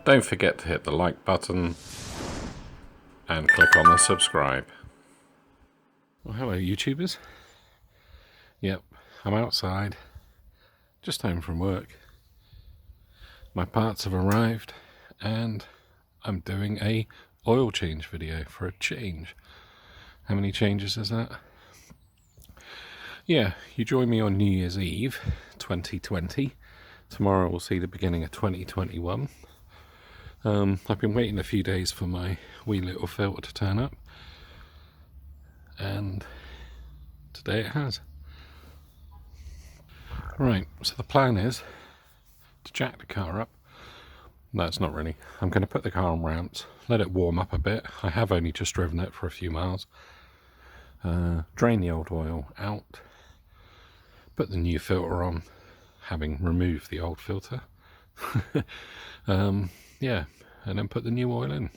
Don't forget to hit the like button and click on the subscribe. Well, hello YouTubers. Yep, I'm outside, just home from work. My parts have arrived and I'm doing a oil change video for a change. How many changes is that? Yeah, you join me on New Year's Eve 2020. Tomorrow we'll see the beginning of 2021. I've been waiting a few days for my wee little filter to turn up, and today it has. Right, so the plan is to jack the car up. No, it's not really. I'm going to put the car on ramps, let it warm up a bit. I have only just driven it for a few miles. Drain the old oil out, put the new filter on, having removed the old filter. Yeah, and then put the new oil in.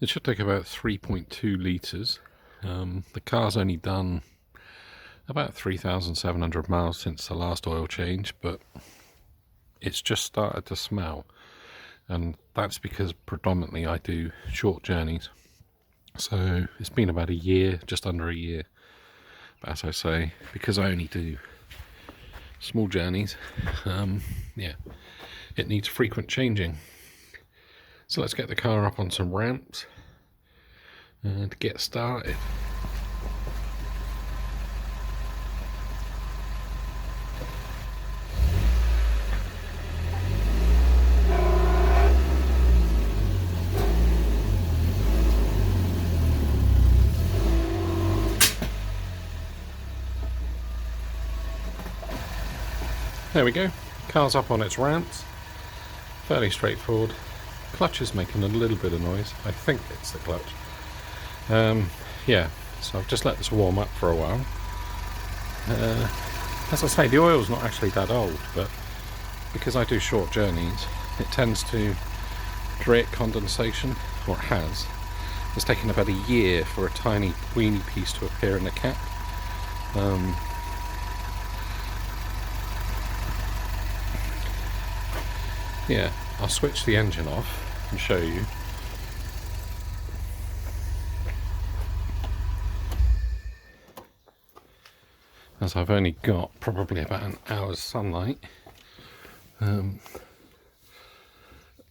It should take about 3.2 litres. The car's only done about 3,700 miles since the last oil change, but it's just started to smell, and that's because predominantly I do short journeys. So it's been about a year, just under a year. But as I say, because I only do small journeys, yeah, it needs frequent changing. So let's get the car up on some ramps and get started. There we go, car's up on its ramps, fairly straightforward. Clutch is making a little bit of noise, I think it's the clutch. Yeah, so I've just let this warm up for a while. As I say, the oil's not actually that old, but because I do short journeys, it tends to create condensation, or it has. It's taken about a year for a tiny weeny piece to appear in the cap. Yeah, I'll switch the engine off and show you. As I've only got probably about an hour's sunlight.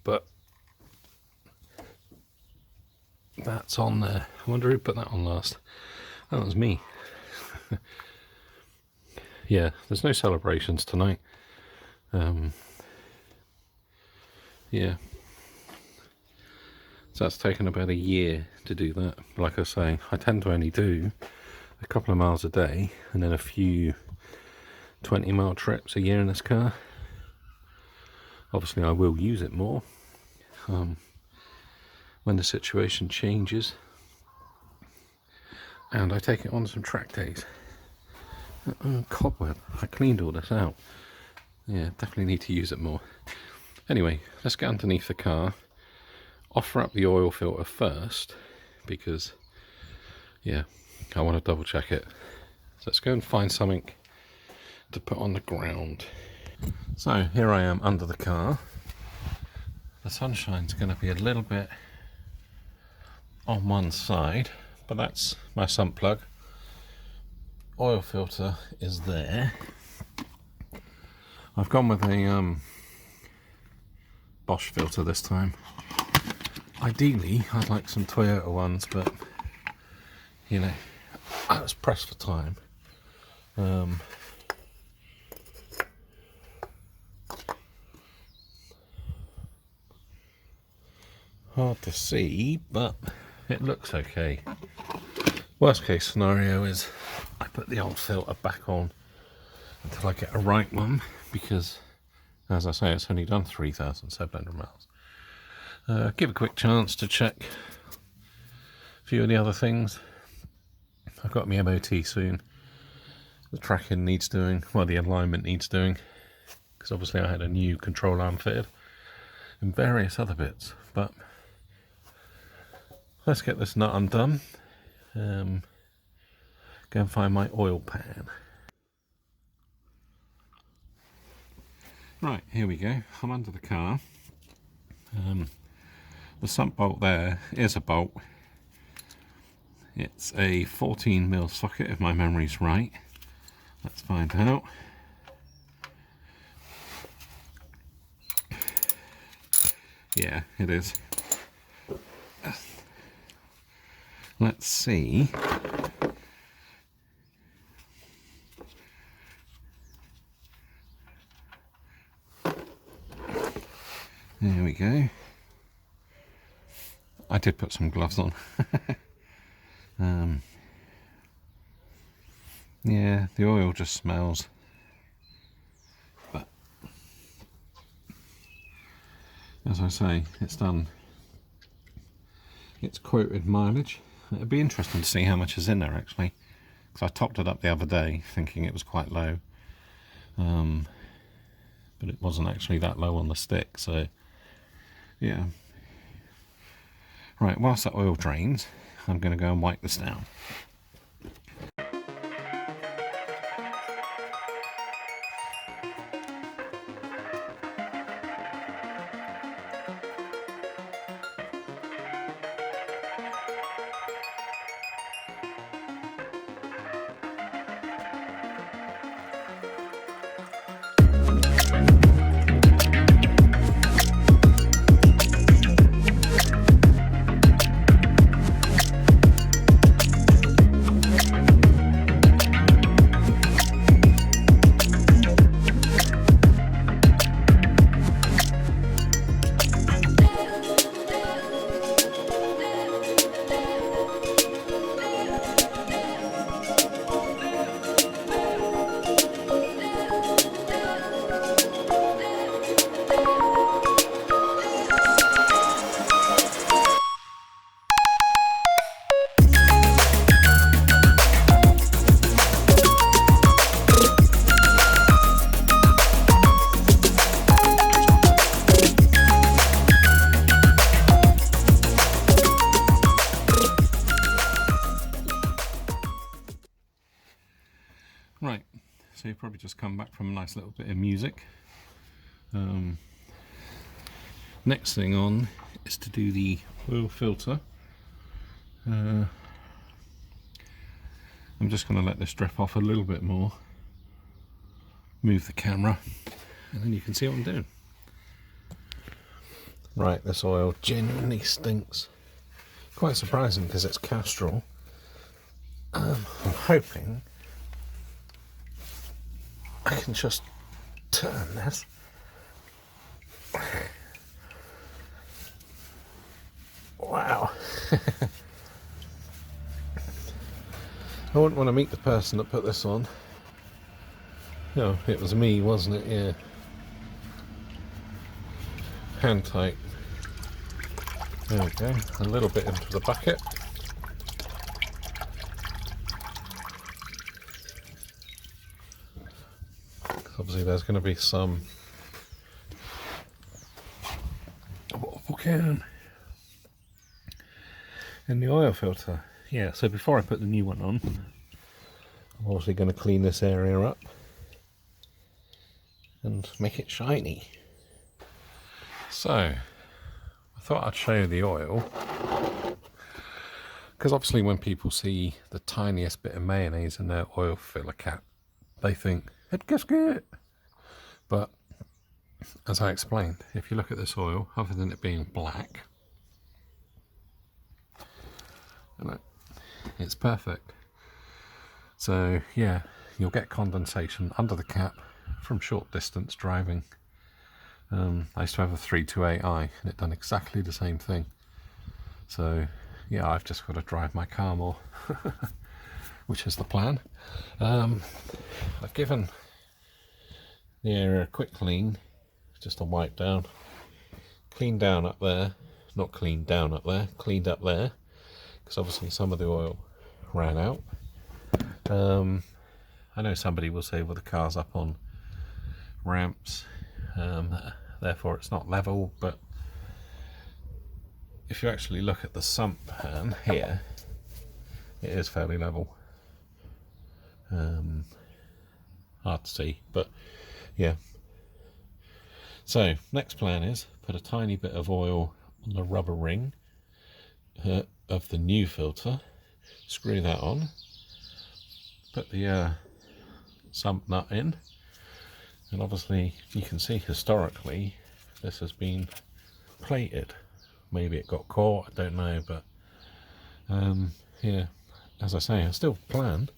But that's on there. I wonder who put that on last. That was me. Yeah, there's no celebrations tonight. Yeah, so that's taken about a year to do that. Like I say, I tend to only do a couple of miles a day and then a few 20-mile trips a year in this car. Obviously I will use it more when the situation changes and I take it on some track days. Cobweb, I cleaned all this out. Yeah, definitely need to use it more. Anyway, let's get underneath the car, offer up the oil filter first, because, yeah, I want to double check it. So let's go and find something to put on the ground. So here I am under the car. The sunshine's going to be a little bit on one side, but that's my sump plug. Oil filter is there. I've gone with a Bosch filter this time. Ideally I'd like some Toyota ones, but you know, I was pressed for time. Hard to see, but it looks okay. Worst case scenario is I put the old filter back on until I get a right one, because as I say, it's only done 3,700 miles. Give a quick chance to check a few of the other things. I've got my MOT soon. The tracking needs doing, well, the alignment needs doing, because obviously I had a new control arm fitted and various other bits. But let's get this nut undone. Go and find my oil pan. Right, here we go. I'm under the car. The sump bolt there is a bolt. It's a 14mm socket if my memory's right. Let's find out. Yeah, it is. Let's see. There we go. I did put some gloves on. Yeah, the oil just smells. But as I say, it's done. It's quoted mileage. It'd be interesting to see how much is in there actually, because I topped it up the other day thinking it was quite low, but it wasn't actually that low on the stick. So yeah. Right, whilst that oil drains, I'm going to go and wipe this down. Right, so you've probably just come back from a nice little bit of music. Next thing on is to do the oil filter. I'm just going to let this drip off a little bit more, move the camera, and then you can see what I'm doing. Right, this oil genuinely stinks. Quite surprising because it's Castrol. I'm hoping I can just turn this. Wow. I wouldn't want to meet the person that put this on. No, it was me, wasn't it? Yeah. Hand tight. There we go. A little bit into the bucket. Obviously there's going to be some waffle can in the oil filter. Yeah, so before I put the new one on, I'm obviously going to clean this area up and make it shiny. So I thought I'd show you the oil, because obviously when people see the tiniest bit of mayonnaise in their oil filler cap, they think it gasket. But as I explained, if you look at this oil, other than it being black, it's perfect. So yeah, you'll get condensation under the cap from short distance driving. I used to have a 328i and it done exactly the same thing. So yeah, I've just got to drive my car more, which is the plan. I've given the area a quick clean, just a wipe down, clean down up there, not clean down up there, cleaned up there, because obviously some of the oil ran out. I know somebody will say, well, the car's up on ramps, therefore it's not level, but if you actually look at the sump pan here, it is fairly level. Hard to see, but yeah. So next plan is put a tiny bit of oil on the rubber ring of the new filter, screw that on, put the sump nut in, and obviously you can see historically this has been plated. Maybe it got caught, I don't know, but yeah, as I say, I still plan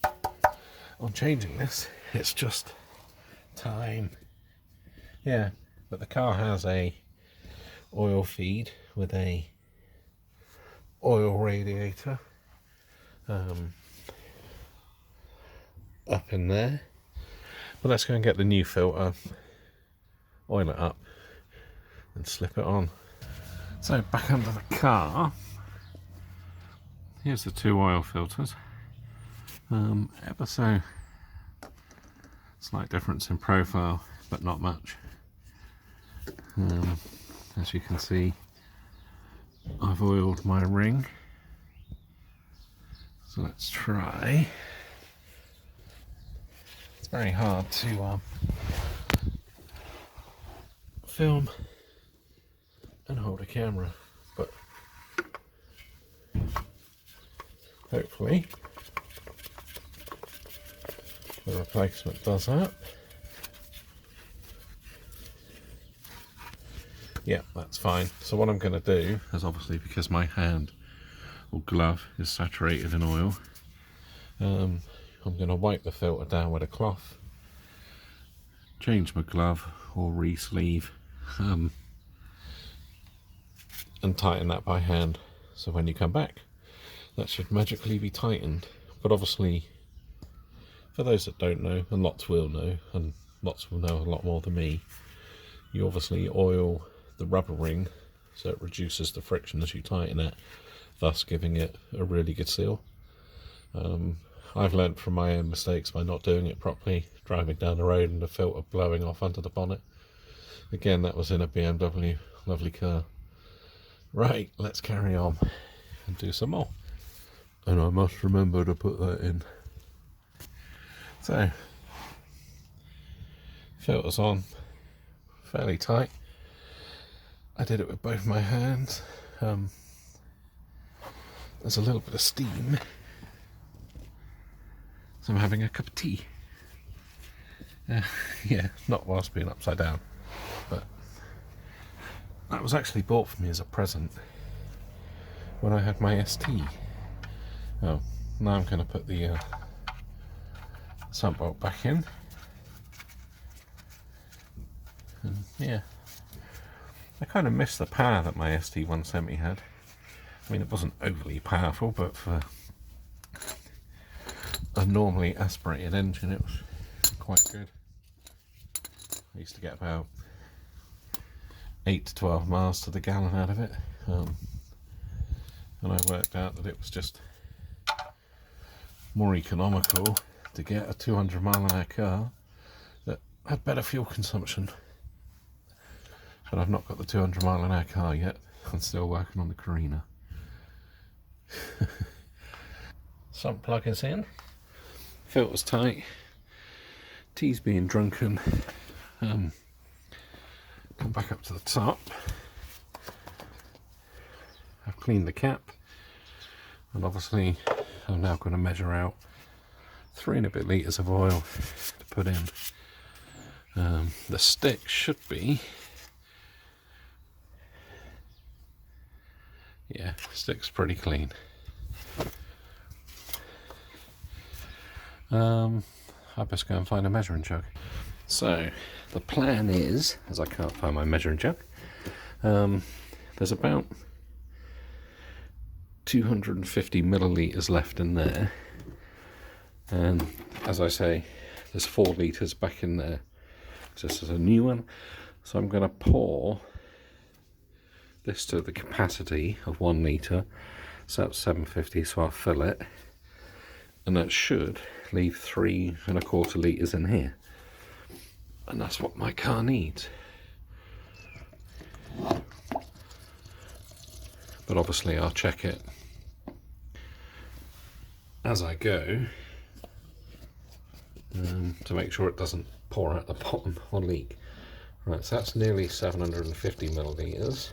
on changing this. It's just time. Yeah, but the car has a oil feed with a oil radiator up in there. But let's go and get the new filter, oil it up and slip it on. So back under the car, here's the two oil filters. Ever so slight difference in profile, but not much. As you can see, I've oiled my ring. So let's try. It's very hard to film and hold a camera, but hopefully the replacement does that. Yeah, that's fine. So what I'm going to do is, obviously because my hand or glove is saturated in oil, I'm going to wipe the filter down with a cloth, change my glove or re-sleeve, and tighten that by hand. So when you come back, that should magically be tightened. But obviously, for those that don't know, and lots will know, and lots will know a lot more than me, you obviously oil the rubber ring so it reduces the friction as you tighten it, thus giving it a really good seal. I've learnt from my own mistakes by not doing it properly, driving down the road and the filter blowing off under the bonnet. Again, that was in a BMW, lovely car. Right, let's carry on and do some more. And I must remember to put that in. So, filter's on, fairly tight. I did it with both my hands. There's a little bit of steam, so I'm having a cup of tea. Yeah, not whilst being upside down, but that was actually bought for me as a present when I had my ST. Oh, now I'm going to put the sump bolt back in. And yeah, I kind of miss the power that my ST170 had. I mean, it wasn't overly powerful, but for a normally aspirated engine, it was quite good. I used to get about 8 to 12 miles to the gallon out of it, and I worked out that it was just more economical to get a 200 mile an hour car that had better fuel consumption. But I've not got the 200 mile an hour car yet. I'm still working on the Carina. Sump plug is in, filter's tight, tea's being drunken. Come back up to the top. I've cleaned the cap, and obviously I'm now going to measure out 3 and a bit litres of oil to put in. The stick should be, yeah, stick's pretty clean. I best go and find a measuring jug. So the plan is, as I can't find my measuring jug, there's about 250 millilitres left in there, and as I say, there's 4 litres back in there. This is a new one, so I'm going to pour this to the capacity of 1 litre, so that's 750, so I'll fill it, and that should leave 3 1/4 litres in here, and that's what my car needs. But obviously I'll check it as I go to make sure it doesn't pour out the bottom or leak. Right, so that's nearly 750 millilitres.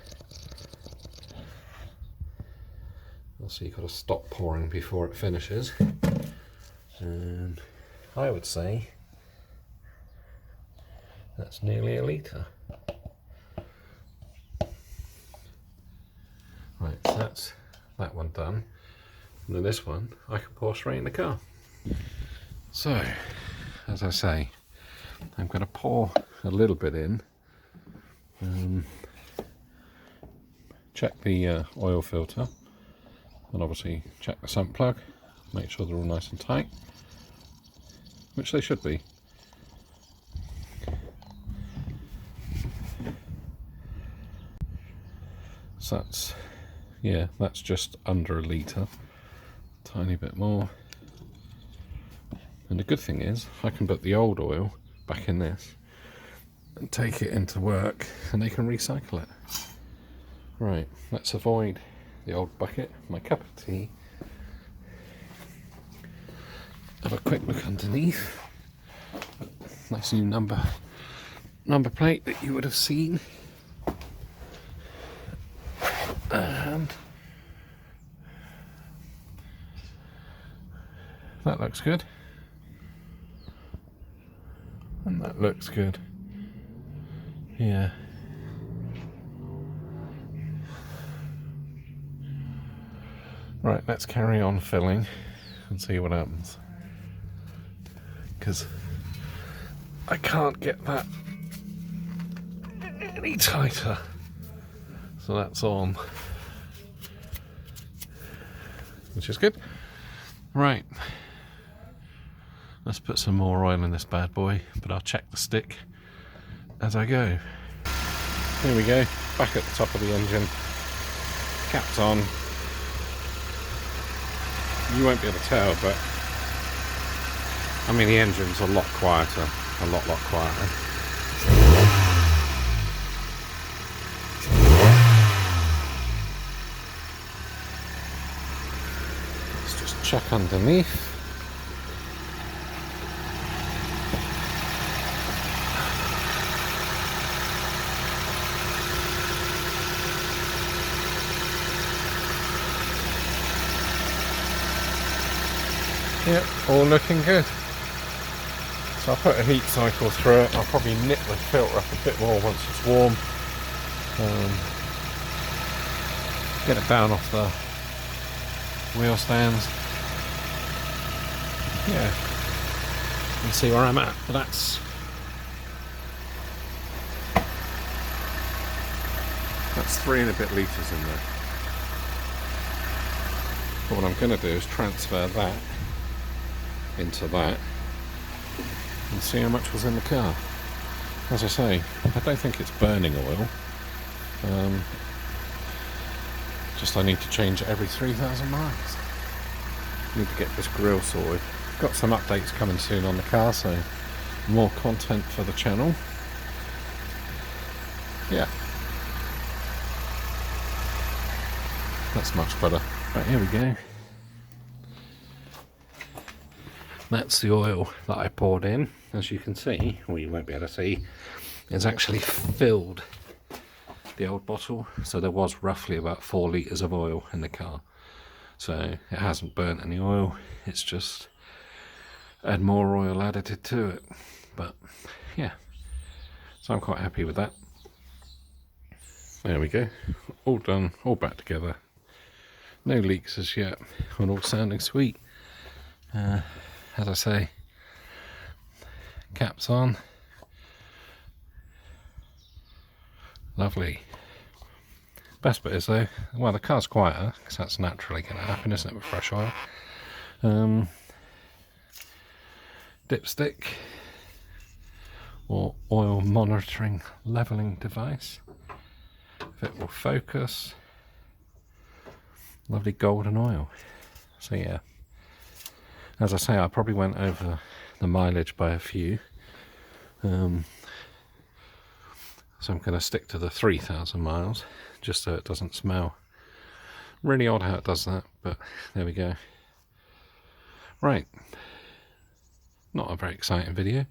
So you've got to stop pouring before it finishes. And I would say that's nearly a litre. Right, so that's that one done. And then this one I can pour straight in the car. So, as I say, I'm going to pour a little bit in. Check the oil filter, and obviously check the sump plug, make sure they're all nice and tight, which they should be. So that's, yeah, that's just under a litre, tiny bit more. And the good thing is I can put the old oil back in this and take it into work and they can recycle it. Right, let's avoid the old bucket, my cup of tea. Have a quick look underneath. Nice new number plate that you would have seen. And that looks good. And that looks good. Yeah. Right, let's carry on filling and see what happens. Because I can't get that any tighter. So that's on. Which is good. Right. Let's put some more oil in this bad boy, but I'll check the stick as I go. Here we go, back at the top of the engine. Cap's on. You won't be able to tell, but I mean the engine's a lot quieter, a lot quieter. Let's just check underneath. Yep, all looking good. So I'll put a heat cycle through it. I'll probably nip the filter up a bit more once it's warm. Get it down off the wheel stands. Yeah, and see where I'm at. But that's 3 and a bit litres in there. But what I'm going to do is transfer that into that and see how much was in the car. As I say, I don't think it's burning oil. Just I need to change it every 3,000 miles. Need to get this grille sorted. Got some updates coming soon on the car, so more content for the channel. Yeah, that's much better. Right, here we go. That's the oil that I poured in. As you can see, or you won't be able to see, it's actually filled the old bottle. So there was roughly about 4 litres of oil in the car. So it hasn't burnt any oil, it's just had more oil added to it. But yeah, so I'm quite happy with that. There we go, all done, all back together. No leaks as yet, and all sounding sweet. As I say, caps on. Lovely. Best bit is though, well, the car's quieter, because that's naturally going to happen, isn't it, with fresh oil. Dipstick, or oil monitoring levelling device. If it will focus. Lovely golden oil. So yeah, as I say, I probably went over the mileage by a few. So I'm going to stick to the 3,000 miles, just so it doesn't smell. Really odd how it does that, but there we go. Right, not a very exciting video.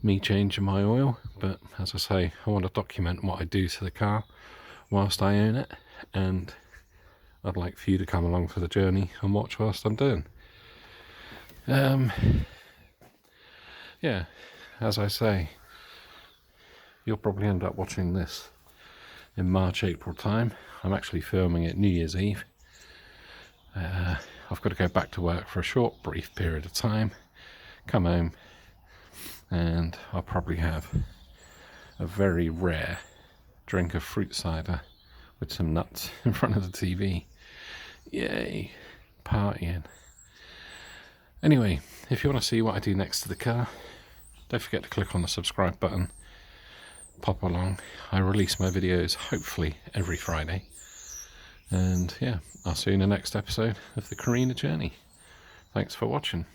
me changing my oil, but as I say, I want to document what I do to the car whilst I own it, and I'd like for you to come along for the journey and watch whilst I'm doing. Yeah, as I say, you'll probably end up watching this in March, April time. I'm actually filming it New Year's Eve. I've got to go back to work for a short, brief period of time, come home, and I'll probably have a very rare drink of fruit cider with some nuts in front of the TV. Yay, partying. Anyway, if you want to see what I do next to the car, don't forget to click on the subscribe button. Pop along. I release my videos hopefully every Friday. And yeah, I'll see you in the next episode of the Carina Journey. Thanks for watching.